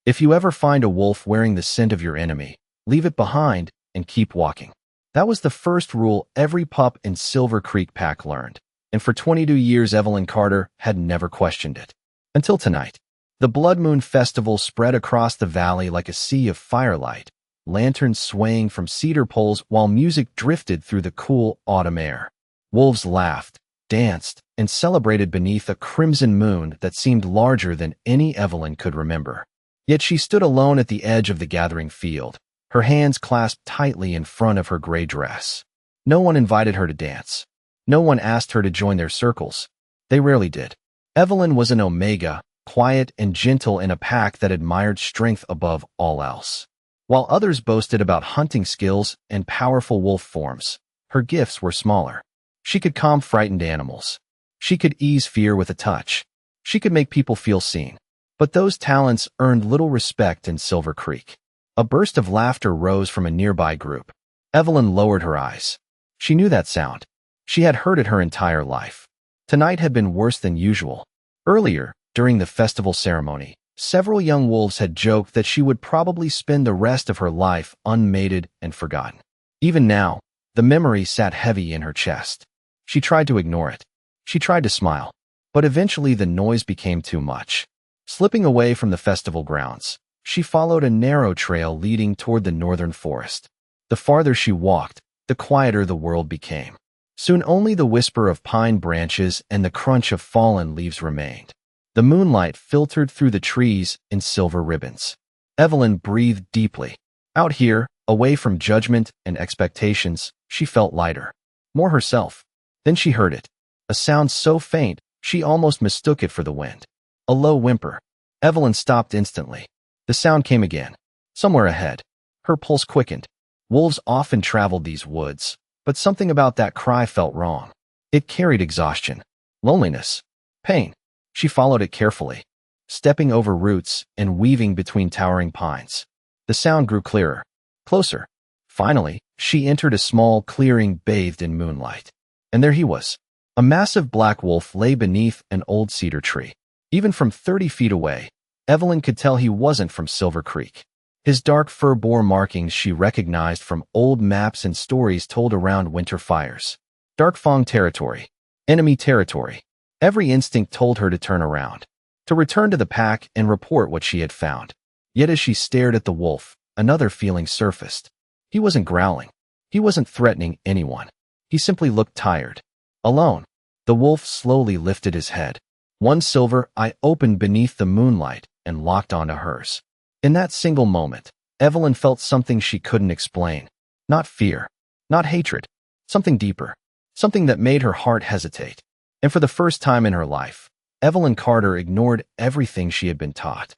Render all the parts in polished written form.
If you ever find a wolf wearing the scent of your enemy, leave it behind and keep walking. That was the first rule every pup in Silver Creek pack learned, and for 22 years Evelyn Carter had never questioned it. Until tonight. The Blood Moon Festival spread across the valley like a sea of firelight, lanterns swaying from cedar poles while music drifted through the cool autumn air. Wolves laughed, danced, and celebrated beneath a crimson moon that seemed larger than any Evelyn could remember. Yet she stood alone at the edge of the gathering field, her hands clasped tightly in front of her gray dress. No one invited her to dance. No one asked her to join their circles. They rarely did. Evelyn was an omega, quiet and gentle in a pack that admired strength above all else. While others boasted about hunting skills and powerful wolf forms, her gifts were smaller. She could calm frightened animals. She could ease fear with a touch. She could make people feel seen. But those talents earned little respect in Silver Creek. A burst of laughter rose from a nearby group. Evelyn lowered her eyes. She knew that sound. She had heard it her entire life. Tonight had been worse than usual. Earlier, during the festival ceremony, several young wolves had joked that she would probably spend the rest of her life unmated and forgotten. Even now, the memory sat heavy in her chest. She tried to ignore it. She tried to smile. But eventually the noise became too much. Slipping away from the festival grounds, she followed a narrow trail leading toward the northern forest. The farther she walked, the quieter the world became. Soon only the whisper of pine branches and the crunch of fallen leaves remained. The moonlight filtered through the trees in silver ribbons. Evelyn breathed deeply. Out here, away from judgment and expectations, she felt lighter. More herself. Then she heard it. A sound so faint, she almost mistook it for the wind. A low whimper. Evelyn stopped instantly. The sound came again. Somewhere ahead. Her pulse quickened. Wolves often traveled these woods, but something about that cry felt wrong. It carried exhaustion, loneliness, pain. She followed it carefully, stepping over roots and weaving between towering pines. The sound grew clearer, closer. Finally, she entered a small clearing bathed in moonlight. And there he was. A massive black wolf lay beneath an old cedar tree. Even from 30 feet away, Evelyn could tell he wasn't from Silver Creek. His dark fur bore markings she recognized from old maps and stories told around winter fires. Dark Fang territory. Enemy territory. Every instinct told her to turn around, to return to the pack and report what she had found. Yet as she stared at the wolf, another feeling surfaced. He wasn't growling. He wasn't threatening anyone. He simply looked tired. Alone. The wolf slowly lifted his head. One silver eye opened beneath the moonlight and locked onto hers. In that single moment, Evelyn felt something she couldn't explain. Not fear. Not hatred. Something deeper. Something that made her heart hesitate. And for the first time in her life, Evelyn Carter ignored everything she had been taught.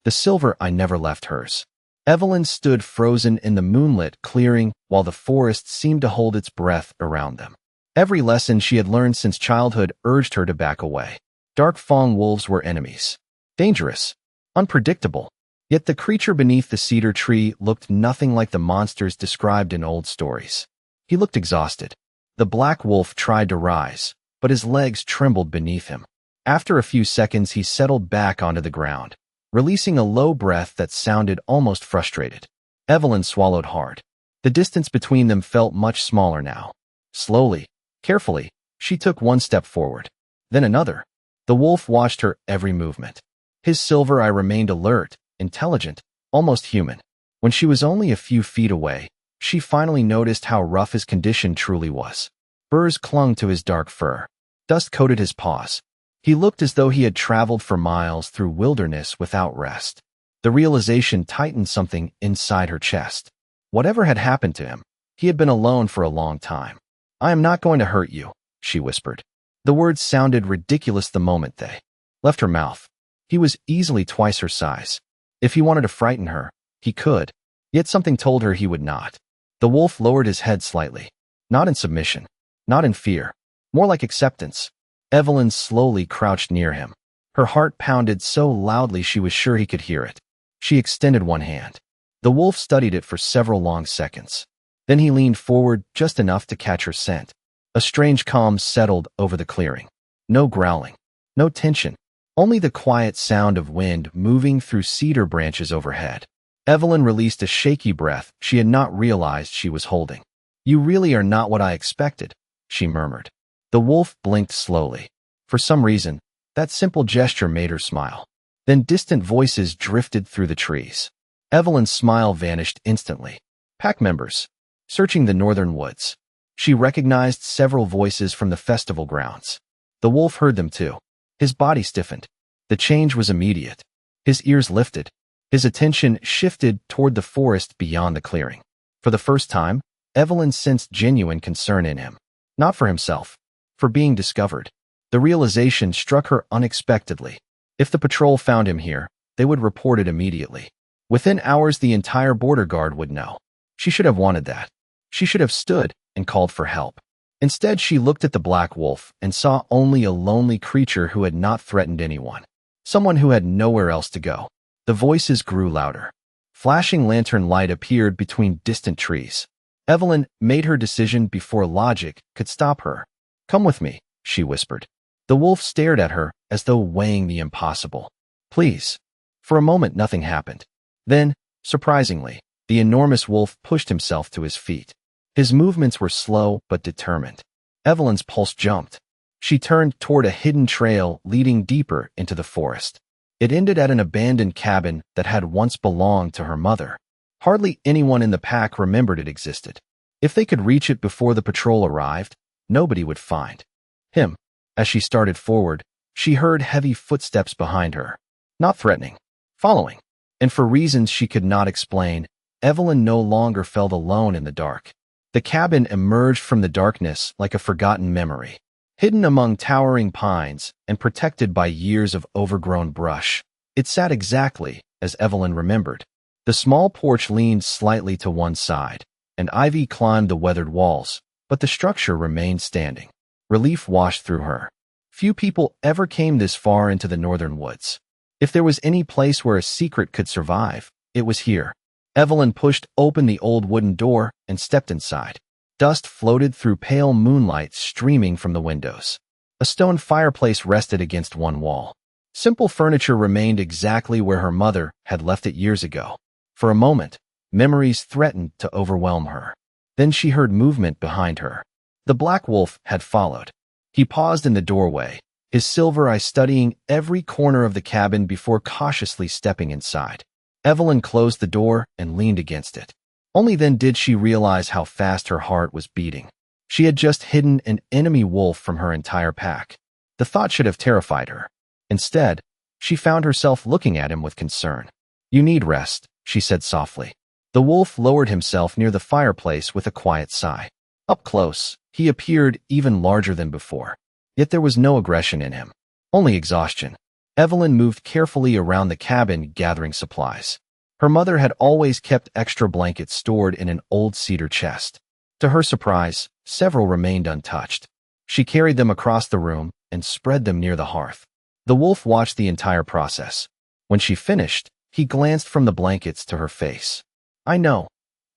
The silver eye never left hers. Evelyn stood frozen in the moonlit clearing while the forest seemed to hold its breath around them. Every lesson she had learned since childhood urged her to back away. Dark Fang wolves were enemies. Dangerous. Unpredictable. Yet the creature beneath the cedar tree looked nothing like the monsters described in old stories. He looked exhausted. The black wolf tried to rise, but his legs trembled beneath him. After a few seconds, he settled back onto the ground, releasing a low breath that sounded almost frustrated. Evelyn swallowed hard. The distance between them felt much smaller now. Slowly, carefully, she took one step forward. Then another. The wolf watched her every movement. His silver eye remained alert, intelligent, almost human. When she was only a few feet away, she finally noticed how rough his condition truly was. Burrs clung to his dark fur. Dust coated his paws. He looked as though he had traveled for miles through wilderness without rest. The realization tightened something inside her chest. Whatever had happened to him, he had been alone for a long time. "I am not going to hurt you," she whispered. The words sounded ridiculous the moment they left her mouth. He was easily twice her size. If he wanted to frighten her, he could. Yet something told her he would not. The wolf lowered his head slightly. Not in submission. Not in fear. More like acceptance. Evelyn slowly crouched near him. Her heart pounded so loudly she was sure he could hear it. She extended one hand. The wolf studied it for several long seconds. Then he leaned forward just enough to catch her scent. A strange calm settled over the clearing. No growling. No tension. only the quiet sound of wind moving through cedar branches overhead. Evelyn released a shaky breath she had not realized she was holding. "You really are not what I expected," she murmured. The wolf blinked slowly. For some reason, that simple gesture made her smile. Then distant voices drifted through the trees. Evelyn's smile vanished instantly. Pack members, searching the northern woods. She recognized several voices from the festival grounds. The wolf heard them too. His body stiffened. The change was immediate. His ears lifted. His attention shifted toward the forest beyond the clearing. For the first time, Evelyn sensed genuine concern in him. Not for himself, for being discovered. The realization struck her unexpectedly. If the patrol found him here, they would report it immediately. Within hours, the entire border guard would know. She should have wanted that. She should have stood and called for help. Instead, she looked at the black wolf and saw only a lonely creature who had not threatened anyone. Someone who had nowhere else to go. The voices grew louder. Flashing lantern light appeared between distant trees. Evelyn made her decision before logic could stop her. "Come with me," she whispered. The wolf stared at her as though weighing the impossible. "Please." For a moment, nothing happened. Then, surprisingly, the enormous wolf pushed himself to his feet. His movements were slow but determined. Evelyn's pulse jumped. She turned toward a hidden trail leading deeper into the forest. It ended at an abandoned cabin that had once belonged to her mother. Hardly anyone in the pack remembered it existed. If they could reach it before the patrol arrived, nobody would find him. As she started forward, she heard heavy footsteps behind her. Not threatening, following. And for reasons she could not explain, Evelyn no longer felt alone in the dark. The cabin emerged from the darkness like a forgotten memory. Hidden among towering pines and protected by years of overgrown brush, it sat exactly as Evelyn remembered. The small porch leaned slightly to one side, and ivy climbed the weathered walls, but the structure remained standing. Relief washed through her. Few people ever came this far into the northern woods. If there was any place where a secret could survive, it was here. Evelyn pushed open the old wooden door and stepped inside. Dust floated through pale moonlight streaming from the windows. A stone fireplace rested against one wall. Simple furniture remained exactly where her mother had left it years ago. For a moment, memories threatened to overwhelm her. Then she heard movement behind her. The black wolf had followed. He paused in the doorway, his silver eye studying every corner of the cabin before cautiously stepping inside. Evelyn closed the door and leaned against it. Only then did she realize how fast her heart was beating. She had just hidden an enemy wolf from her entire pack. The thought should have terrified her. Instead, she found herself looking at him with concern. "You need rest," she said softly. The wolf lowered himself near the fireplace with a quiet sigh. Up close, he appeared even larger than before. Yet there was no aggression in him, only exhaustion. Evelyn moved carefully around the cabin, gathering supplies. Her mother had always kept extra blankets stored in an old cedar chest. To her surprise, several remained untouched. She carried them across the room and spread them near the hearth. The wolf watched the entire process. When she finished, he glanced from the blankets to her face. "I know,"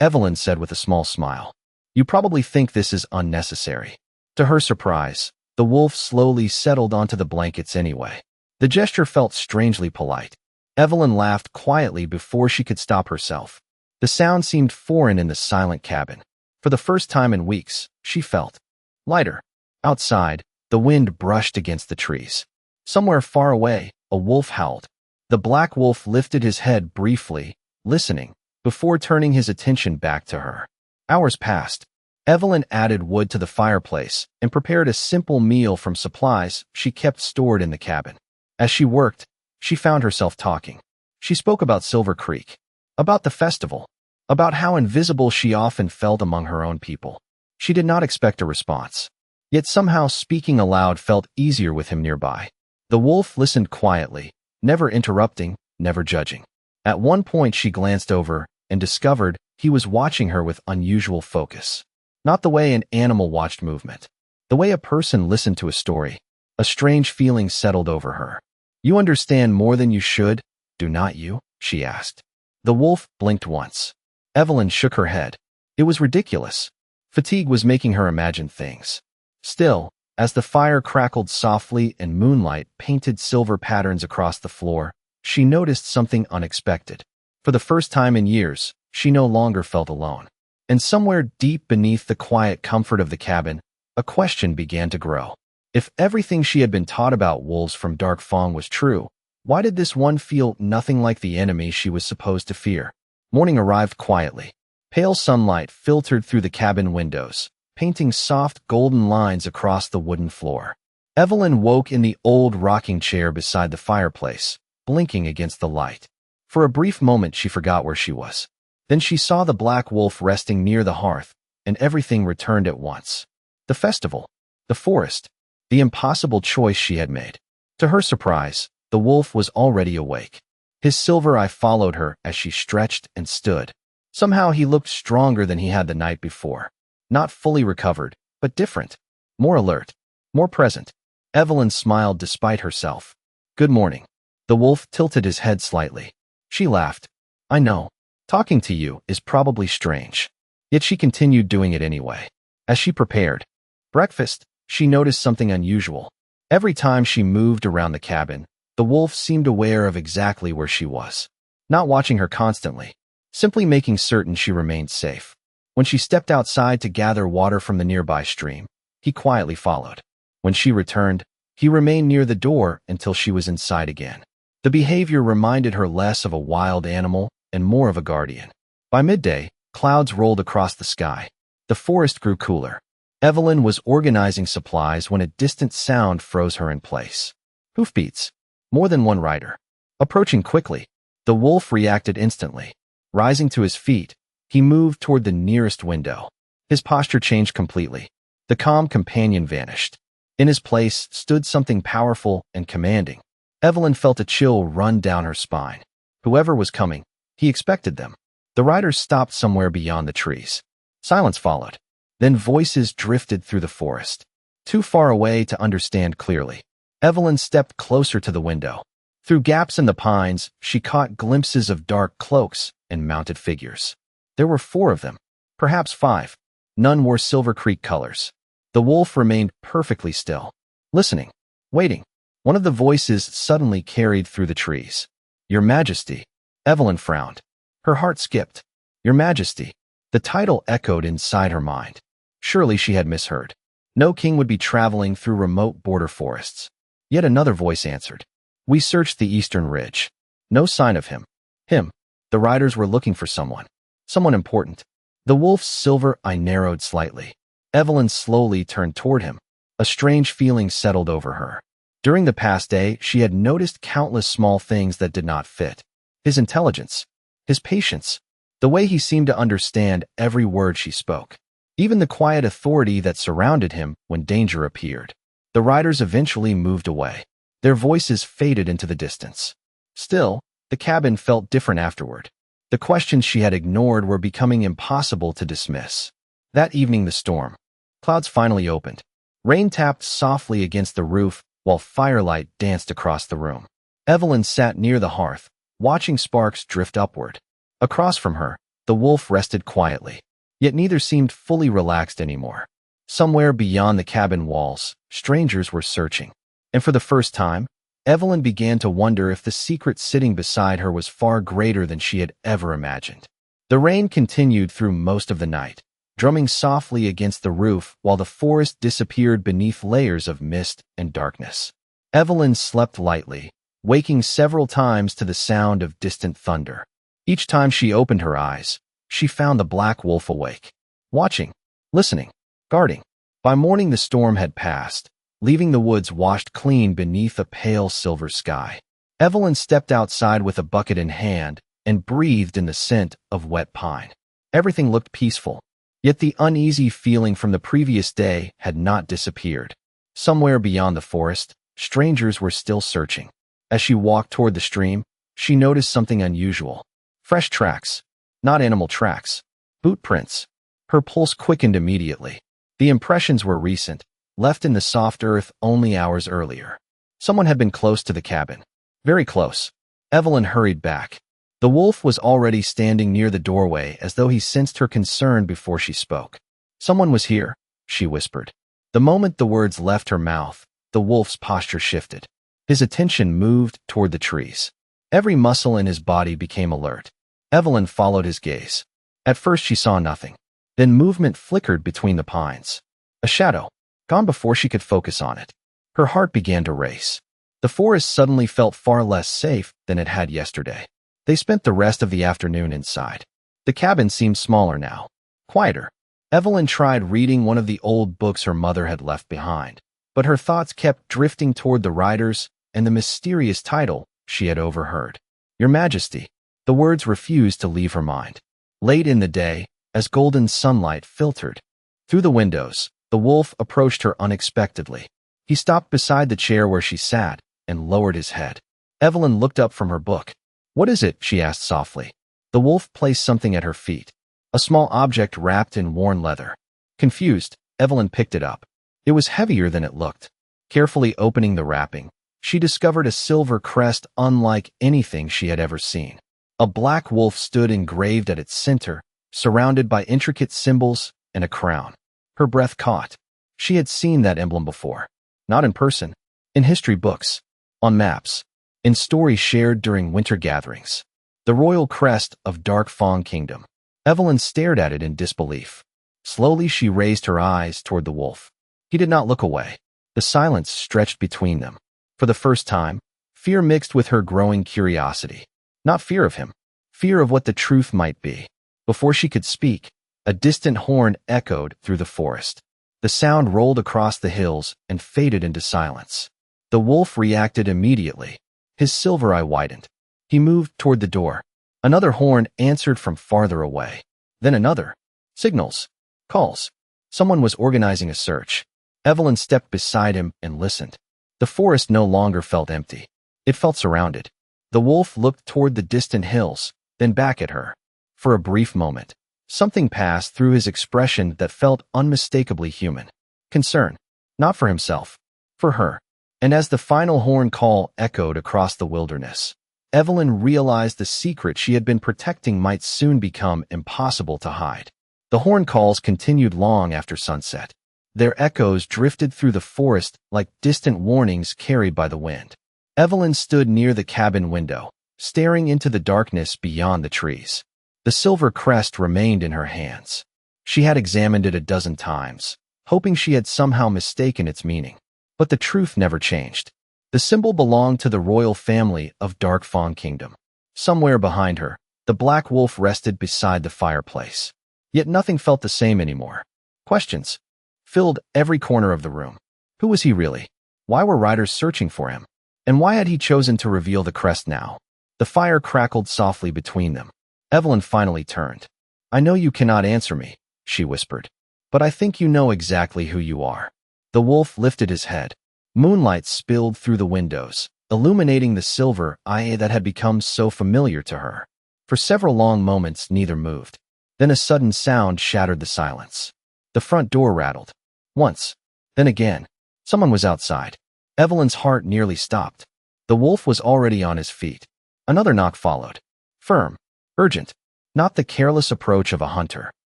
Evelyn said with a small smile. "You probably think this is unnecessary." To her surprise, the wolf slowly settled onto the blankets anyway. The gesture felt strangely polite. Evelyn laughed quietly before she could stop herself. The sound seemed foreign in the silent cabin. For the first time in weeks, she felt lighter. Outside, the wind brushed against the trees. Somewhere far away, a wolf howled. The black wolf lifted his head briefly, listening, before turning his attention back to her. Hours passed. Evelyn added wood to the fireplace and prepared a simple meal from supplies she kept stored in the cabin. As she worked, she found herself talking. She spoke about Silver Creek, about the festival, about how invisible she often felt among her own people. She did not expect a response. Yet somehow speaking aloud felt easier with him nearby. The wolf listened quietly, never interrupting, never judging. At one point she glanced over and discovered he was watching her with unusual focus. Not the way an animal watched movement. The way a person listened to a story. A strange feeling settled over her. "You understand more than you should, do not you?" she asked. The wolf blinked once. Evelyn shook her head. It was ridiculous. Fatigue was making her imagine things. Still, As the fire crackled softly and moonlight painted silver patterns across the floor, she noticed something unexpected. For the first time in years, she no longer felt alone. And somewhere deep beneath the quiet comfort of the cabin, a question began to grow. If everything she had been taught about wolves from Dark Fong was true, why did this one feel nothing like the enemy she was supposed to fear? Morning arrived quietly. Pale sunlight filtered through the cabin windows, painting soft golden lines across the wooden floor. Evelyn woke in the old rocking chair beside the fireplace, blinking against the light. For a brief moment she forgot where she was. Then she saw the black wolf resting near the hearth, and everything returned at once. The festival, the forest, the impossible choice she had made. To her surprise, the wolf was already awake. His silver eye followed her as she stretched and stood. Somehow he looked stronger than he had the night before. Not fully recovered, but different. More alert. More present. Evelyn smiled despite herself. Good morning. The wolf tilted his head slightly. She laughed. I know. Talking to you is probably strange. Yet she continued doing it anyway. As she prepared breakfast, she noticed something unusual. Every time she moved around the cabin, the wolf seemed aware of exactly where she was. Not watching her constantly, simply making certain she remained safe. When she stepped outside to gather water from the nearby stream, he quietly followed. When she returned, he remained near the door until she was inside again. The behavior reminded her less of a wild animal and more of a guardian. By midday, clouds rolled across the sky. The forest grew cooler. Evelyn was organizing supplies when a distant sound froze her in place. Hoofbeats. More than one rider. Approaching quickly, the wolf reacted instantly. Rising to his feet, he moved toward the nearest window. His posture changed completely. The calm companion vanished. In his place stood something powerful and commanding. Evelyn felt a chill run down her spine. Whoever was coming, he expected them. The riders stopped somewhere beyond the trees. Silence followed. Then voices drifted through the forest. Too far away to understand clearly. Evelyn stepped closer to the window. Through gaps in the pines, she caught glimpses of dark cloaks and mounted figures. There were 4 of them, perhaps 5. None wore Silver Creek colors. The wolf remained perfectly still, listening, waiting. One of the voices suddenly carried through the trees. Your Majesty. Evelyn frowned. Her heart skipped. Your Majesty. The title echoed inside her mind. Surely she had misheard. No king would be traveling through remote border forests. Yet another voice answered. We searched the eastern ridge. No sign of him. Him. The riders were looking for someone. Someone important. The wolf's silver eye narrowed slightly. Evelyn slowly turned toward him. A strange feeling settled over her. During the past day, she had noticed countless small things that did not fit. His intelligence. His patience. The way he seemed to understand every word she spoke. Even the quiet authority that surrounded him when danger appeared. The riders eventually moved away. Their voices faded into the distance. Still, the cabin felt different afterward. The questions she had ignored were becoming impossible to dismiss. That evening the storm. Clouds finally opened. Rain tapped softly against the roof while firelight danced across the room. Evelyn sat near the hearth, watching sparks drift upward. Across from her, the wolf rested quietly. Yet neither seemed fully relaxed anymore. Somewhere beyond the cabin walls, strangers were searching. And for the first time, Evelyn began to wonder if the secret sitting beside her was far greater than she had ever imagined. The rain continued through most of the night, drumming softly against the roof while the forest disappeared beneath layers of mist and darkness. Evelyn slept lightly, waking several times to the sound of distant thunder. Each time she opened her eyes, she found the black wolf awake, watching, listening, guarding. By morning the storm had passed, leaving the woods washed clean beneath a pale silver sky. Evelyn stepped outside with a bucket in hand and breathed in the scent of wet pine. Everything looked peaceful, yet the uneasy feeling from the previous day had not disappeared. Somewhere beyond the forest, strangers were still searching. As she walked toward the stream, she noticed something unusual. Fresh tracks. Not animal tracks. Boot prints. Her pulse quickened immediately. The impressions were recent, left in the soft earth only hours earlier. Someone had been close to the cabin. Very close. Evelyn hurried back. The wolf was already standing near the doorway as though he sensed her concern before she spoke. Someone was here, she whispered. The moment the words left her mouth, the wolf's posture shifted. His attention moved toward the trees. Every muscle in his body became alert. Evelyn followed his gaze. At first she saw nothing. Then movement flickered between the pines. A shadow, gone before she could focus on it. Her heart began to race. The forest suddenly felt far less safe than it had yesterday. They spent the rest of the afternoon inside. The cabin seemed smaller now, quieter. Evelyn tried reading one of the old books her mother had left behind, but her thoughts kept drifting toward the riders and the mysterious title she had overheard. Your Majesty. The words refused to leave her mind. Late in the day, as golden sunlight filtered through the windows, the wolf approached her unexpectedly. He stopped beside the chair where she sat and lowered his head. Evelyn looked up from her book. What is it? She asked softly. The wolf placed something at her feet, a small object wrapped in worn leather. Confused, Evelyn picked it up. It was heavier than it looked. Carefully opening the wrapping, she discovered a silver crest unlike anything she had ever seen. A black wolf stood engraved at its center, surrounded by intricate symbols and a crown. Her breath caught. She had seen that emblem before. Not in person, in history books, on maps, in stories shared during winter gatherings. The royal crest of Dark Fawn Kingdom. Evelyn stared at it in disbelief. Slowly she raised her eyes toward the wolf. He did not look away. The silence stretched between them. For the first time, fear mixed with her growing curiosity. Not fear of him, fear of what the truth might be. Before she could speak, a distant horn echoed through the forest. The sound rolled across the hills and faded into silence. The wolf reacted immediately. His silver eye widened. He moved toward the door. Another horn answered from farther away. Then another. Signals. Calls. Someone was organizing a search. Evelyn stepped beside him and listened. The forest no longer felt empty. It felt surrounded. The wolf looked toward the distant hills, then back at her. For a brief moment, something passed through his expression that felt unmistakably human. Concern. Not for himself. For her. And as the final horn call echoed across the wilderness, Evelyn realized the secret she had been protecting might soon become impossible to hide. The horn calls continued long after sunset. Their echoes drifted through the forest like distant warnings carried by the wind. Evelyn stood near the cabin window, staring into the darkness beyond the trees. The silver crest remained in her hands. She had examined it a dozen times, hoping she had somehow mistaken its meaning. But the truth never changed. The symbol belonged to the royal family of Dark Fawn Kingdom. Somewhere behind her, the black wolf rested beside the fireplace. Yet nothing felt the same anymore. Questions filled every corner of the room. Who was he really? Why were riders searching for him? And why had he chosen to reveal the crest now? The fire crackled softly between them. Evelyn finally turned. I know you cannot answer me, she whispered. But I think you know exactly who you are. The wolf lifted his head. Moonlight spilled through the windows, illuminating the silver eye that had become so familiar to her. For several long moments neither moved. Then a sudden sound shattered the silence. The front door rattled. Once. Then again. Someone was outside. Evelyn's heart nearly stopped. The wolf was already on his feet. Another knock followed. Firm. Urgent. Not the careless approach of a hunter.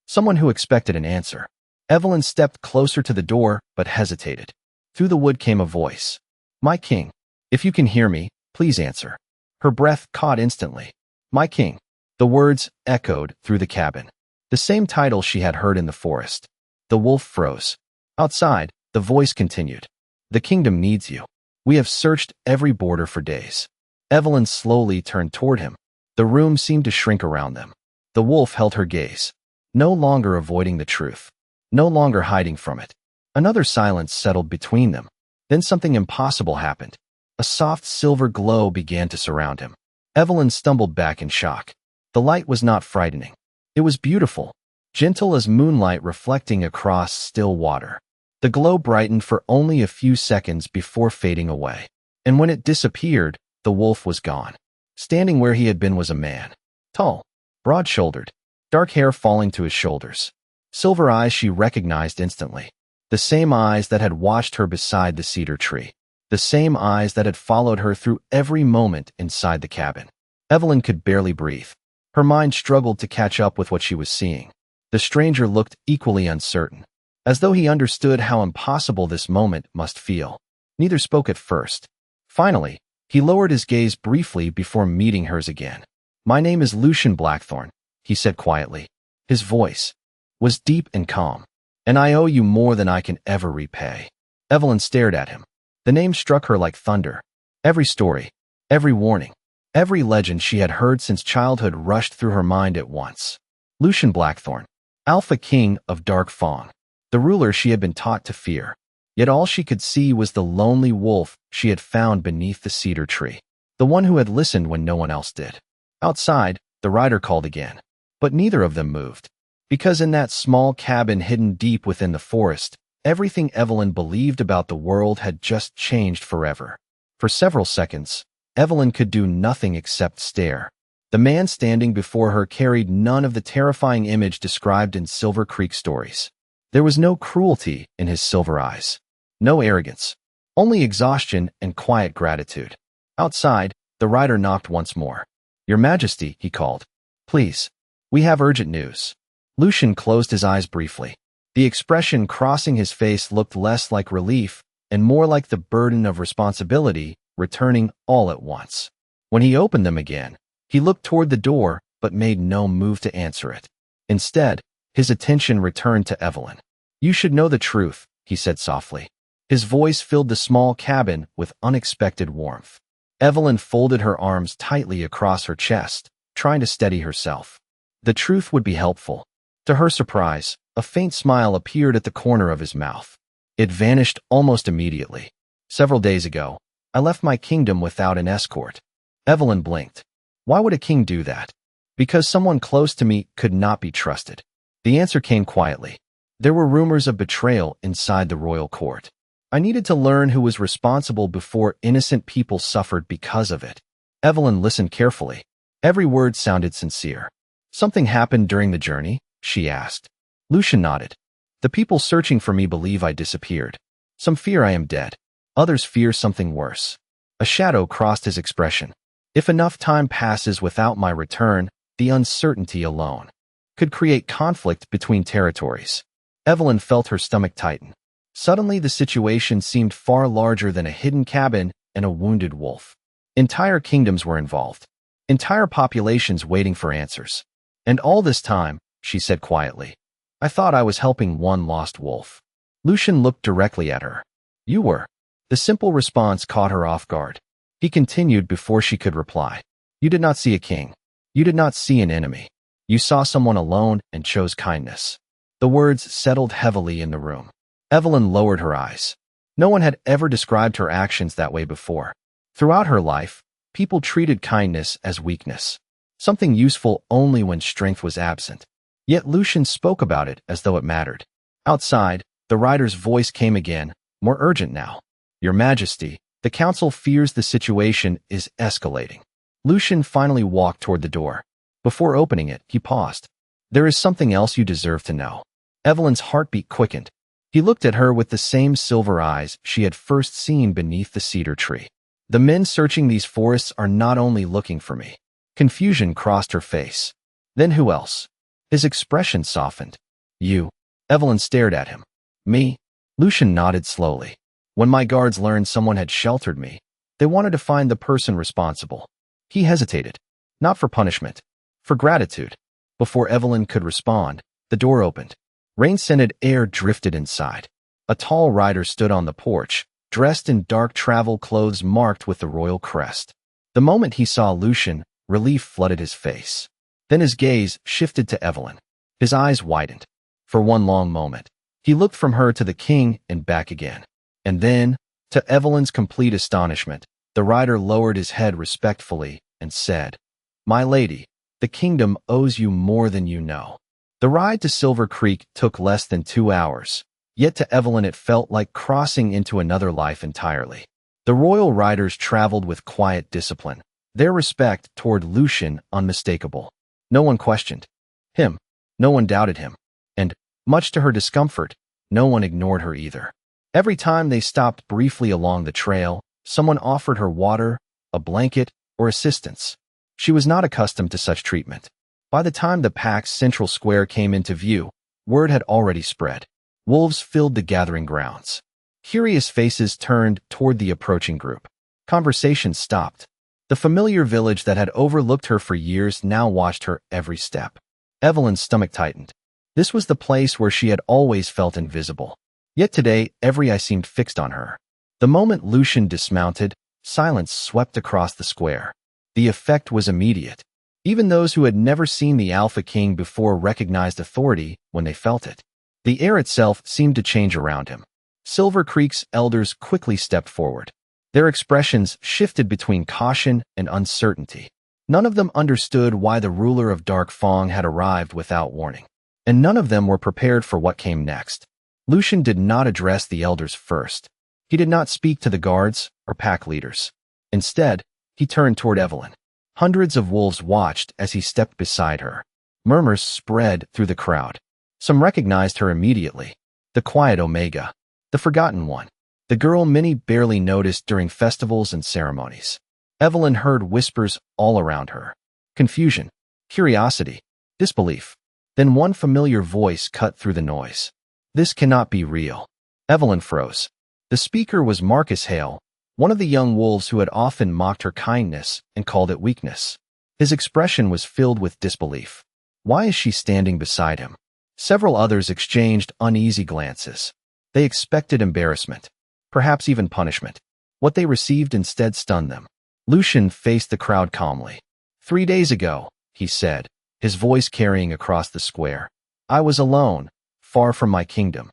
Someone who expected an answer. Evelyn stepped closer to the door, but hesitated. Through the wood came a voice. My king. If you can hear me, please answer. Her breath caught instantly. My king. The words echoed through the cabin. The same title she had heard in the forest. The wolf froze. Outside, the voice continued. The kingdom needs you. We have searched every border for days. Evelyn slowly turned toward him. The room seemed to shrink around them. The wolf held her gaze, no longer avoiding the truth, no longer hiding from it. Another silence settled between them. Then something impossible happened. A soft silver glow began to surround him. Evelyn stumbled back in shock. The light was not frightening. It was beautiful, gentle as moonlight reflecting across still water. The glow brightened for only a few seconds before fading away. And when it disappeared, the wolf was gone. Standing where he had been was a man. Tall, broad-shouldered, dark hair falling to his shoulders. Silver eyes she recognized instantly. The same eyes that had watched her beside the cedar tree. The same eyes that had followed her through every moment inside the cabin. Evelyn could barely breathe. Her mind struggled to catch up with what she was seeing. The stranger looked equally uncertain. as though he understood how impossible this moment must feel. Neither spoke at first. Finally, he lowered his gaze briefly before meeting hers again. "My name is Lucian Blackthorn," he said quietly. His voice was deep and calm. "And I owe you more than I can ever repay." Evelyn stared at him. The name struck her like thunder. Every story, every warning, every legend she had heard since childhood rushed through her mind at once. Lucian Blackthorn, Alpha King of Dark Fong, the ruler she had been taught to fear. Yet all she could see was the lonely wolf she had found beneath the cedar tree, the one who had listened when no one else did. Outside, the rider called again, but neither of them moved. Because in that small cabin hidden deep within the forest, everything Evelyn believed about the world had just changed forever. For several seconds, Evelyn could do nothing except stare. The man standing before her carried none of the terrifying image described in Silver Creek stories. There was no cruelty in his silver eyes, no arrogance, only exhaustion and quiet gratitude. Outside, the rider knocked once more. "Your Majesty," he called. "Please, we have urgent news." Lucian closed his eyes briefly. The expression crossing his face looked less like relief and more like the burden of responsibility returning all at once. When he opened them again, he looked toward the door but made no move to answer it. Instead, his attention returned to Evelyn. "You should know the truth," he said softly. His voice filled the small cabin with unexpected warmth. Evelyn folded her arms tightly across her chest, trying to steady herself. The truth would be helpful. To her surprise, a faint smile appeared at the corner of his mouth. It vanished almost immediately. "Several days ago, I left my kingdom without an escort." Evelyn blinked. Why would a king do that? Because someone close to me could not be trusted. The answer came quietly. There were rumors of betrayal inside the royal court. I needed to learn who was responsible before innocent people suffered because of it. Evelyn listened carefully. Every word sounded sincere. "Something happened during the journey?" she asked. Lucian nodded. "The people searching for me believe I disappeared. Some fear I am dead. Others fear something worse." A shadow crossed his expression. "If enough time passes without my return, the uncertainty alone could create conflict between territories." Evelyn felt her stomach tighten. Suddenly, the situation seemed far larger than a hidden cabin and a wounded wolf. Entire kingdoms were involved. Entire populations waiting for answers. "And all this time," she said quietly, "I thought I was helping one lost wolf." Lucian looked directly at her. "You were." The simple response caught her off guard. He continued before she could reply. "You did not see a king. You did not see an enemy. You saw someone alone and chose kindness." The words settled heavily in the room. Evelyn lowered her eyes. No one had ever described her actions that way before. Throughout her life, people treated kindness as weakness, something useful only when strength was absent. Yet Lucian spoke about it as though it mattered. Outside, the rider's voice came again, more urgent now. "Your Majesty, the council fears the situation is escalating." Lucian finally walked toward the door. Before opening it, he paused. "There is something else you deserve to know." Evelyn's heartbeat quickened. He looked at her with the same silver eyes she had first seen beneath the cedar tree. "The men searching these forests are not only looking for me." Confusion crossed her face. "Then who else?" His expression softened. "You." Evelyn stared at him. "Me?" Lucian nodded slowly. "When my guards learned someone had sheltered me, they wanted to find the person responsible." He hesitated. Not for punishment. For gratitude. Before Evelyn could respond, the door opened. Rain-scented air drifted inside. A tall rider stood on the porch, dressed in dark travel clothes marked with the royal crest. The moment he saw Lucian, relief flooded his face. Then his gaze shifted to Evelyn. His eyes widened. For one long moment, he looked from her to the king and back again. And then, to Evelyn's complete astonishment, the rider lowered his head respectfully and said, "My lady, the kingdom owes you more than you know." The ride to Silver Creek took less than 2 hours, yet to Evelyn it felt like crossing into another life entirely. The royal riders traveled with quiet discipline, their respect toward Lucian unmistakable. No one questioned him, no one doubted him, and, much to her discomfort, no one ignored her either. Every time they stopped briefly along the trail, someone offered her water, a blanket, or assistance. She was not accustomed to such treatment. By the time the pack's central square came into view, word had already spread. Wolves filled the gathering grounds. Curious faces turned toward the approaching group. Conversations stopped. The familiar village that had overlooked her for years now watched her every step. Evelyn's stomach tightened. This was the place where she had always felt invisible. Yet today, every eye seemed fixed on her. The moment Lucian dismounted, silence swept across the square. The effect was immediate. Even those who had never seen the Alpha King before recognized authority when they felt it. The air itself seemed to change around him. Silver Creek's elders quickly stepped forward. Their expressions shifted between caution and uncertainty. None of them understood why the ruler of Dark Fong had arrived without warning, and none of them were prepared for what came next. Lucian did not address the elders first. He did not speak to the guards or pack leaders. Instead, he turned toward Evelyn. Hundreds of wolves watched as he stepped beside her. Murmurs spread through the crowd. Some recognized her immediately. The quiet Omega. The forgotten one. The girl many barely noticed during festivals and ceremonies. Evelyn heard whispers all around her. Confusion, curiosity, disbelief. Then one familiar voice cut through the noise. This cannot be real. Evelyn froze. The speaker was Marcus Hale, one of the young wolves who had often mocked her kindness and called it weakness. His expression was filled with disbelief. Why is she standing beside him? Several others exchanged uneasy glances. They expected embarrassment, perhaps even punishment. What they received instead stunned them. Lucian faced the crowd calmly. 3 days ago, he said, his voice carrying across the square, I was alone, far from my kingdom.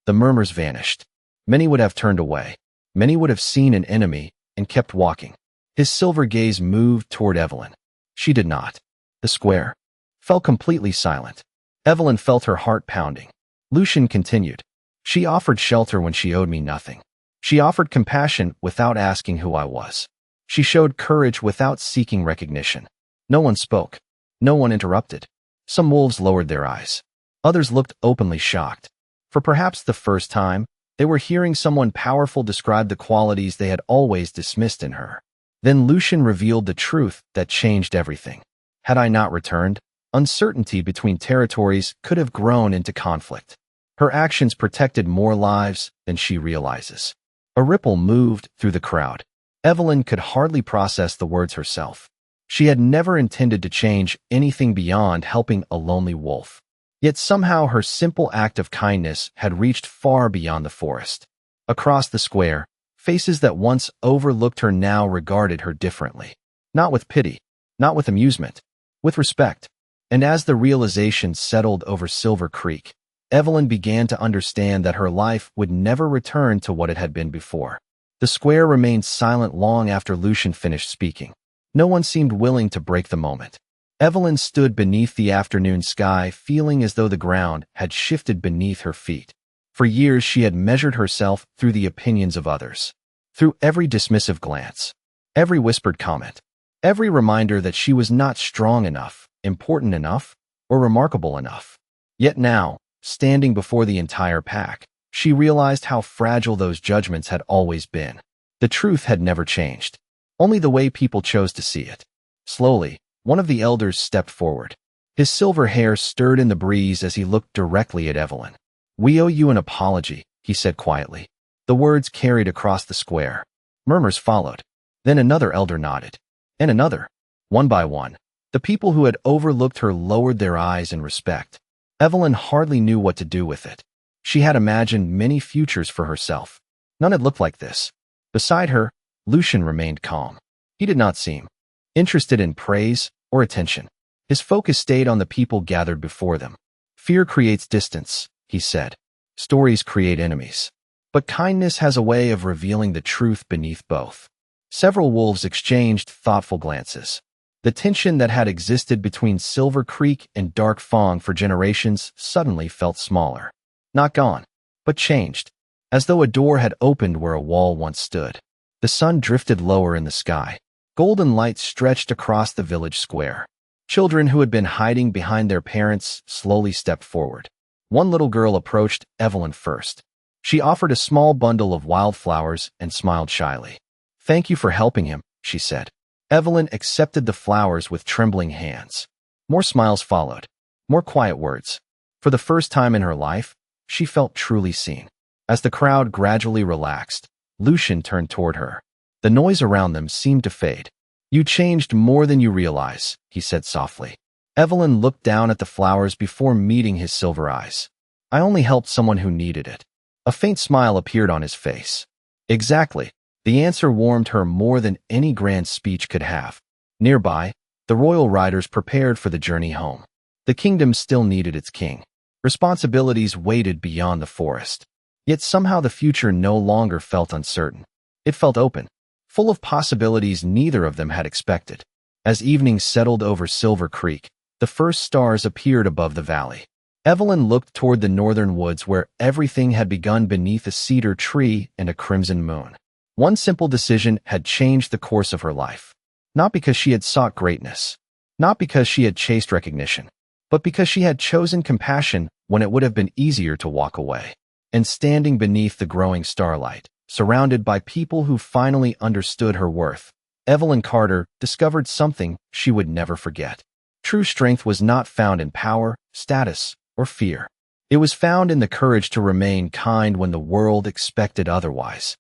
The murmurs vanished. Many would have turned away. Many would have seen an enemy and kept walking. His silver gaze moved toward Evelyn. She did not. The square fell completely silent. Evelyn felt her heart pounding. Lucian continued. She offered shelter when she owed me nothing. She offered compassion without asking who I was. She showed courage without seeking recognition. No one spoke. No one interrupted. Some wolves lowered their eyes. Others looked openly shocked. For perhaps the first time, they were hearing someone powerful describe the qualities they had always dismissed in her. Then Lucian revealed the truth that changed everything. Had I not returned, uncertainty between territories could have grown into conflict. Her actions protected more lives than she realizes. A ripple moved through the crowd. Evelyn could hardly process the words herself. She had never intended to change anything beyond helping a lonely wolf. Yet somehow her simple act of kindness had reached far beyond the forest. Across the square, faces that once overlooked her now regarded her differently. Not with pity, not with amusement, with respect. And as the realization settled over Silver Creek, Evelyn began to understand that her life would never return to what it had been before. The square remained silent long after Lucian finished speaking. No one seemed willing to break the moment. Evelyn stood beneath the afternoon sky, feeling as though the ground had shifted beneath her feet. For years she had measured herself through the opinions of others, through every dismissive glance, every whispered comment, every reminder that she was not strong enough, important enough, or remarkable enough. Yet now, standing before the entire pack, she realized how fragile those judgments had always been. The truth had never changed, only the way people chose to see it. Slowly, one of the elders stepped forward. His silver hair stirred in the breeze as he looked directly at Evelyn. We owe you an apology, he said quietly. The words carried across the square. Murmurs followed. Then another elder nodded. And another. One by one, the people who had overlooked her lowered their eyes in respect. Evelyn hardly knew what to do with it. She had imagined many futures for herself. None had looked like this. Beside her, Lucian remained calm. He did not seem interested in praise or attention. His focus stayed on the people gathered before them. Fear creates distance, he said. Stories create enemies. But kindness has a way of revealing the truth beneath both. Several wolves exchanged thoughtful glances. The tension that had existed between Silver Creek and Dark Fong for generations suddenly felt smaller. Not gone, but changed, as though a door had opened where a wall once stood. The sun drifted lower in the sky. Golden light stretched across the village square. Children who had been hiding behind their parents slowly stepped forward. One little girl approached Evelyn first. She offered a small bundle of wildflowers and smiled shyly. Thank you for helping him, she said. Evelyn accepted the flowers with trembling hands. More smiles followed. More quiet words. For the first time in her life, she felt truly seen. As the crowd gradually relaxed, Lucian turned toward her. The noise around them seemed to fade. "You changed more than you realize," he said softly. Evelyn looked down at the flowers before meeting his silver eyes. "I only helped someone who needed it." A faint smile appeared on his face. Exactly. The answer warmed her more than any grand speech could have. Nearby, the royal riders prepared for the journey home. The kingdom still needed its king. Responsibilities waited beyond the forest. Yet somehow the future no longer felt uncertain. It felt open, full of possibilities neither of them had expected. As evening settled over Silver Creek, the first stars appeared above the valley. Evelyn looked toward the northern woods where everything had begun beneath a cedar tree and a crimson moon. One simple decision had changed the course of her life. Not because she had sought greatness, not because she had chased recognition, but because she had chosen compassion when it would have been easier to walk away. And standing beneath the growing starlight, surrounded by people who finally understood her worth, Evelyn Carter discovered something she would never forget. True strength was not found in power, status, or fear. It was found in the courage to remain kind when the world expected otherwise.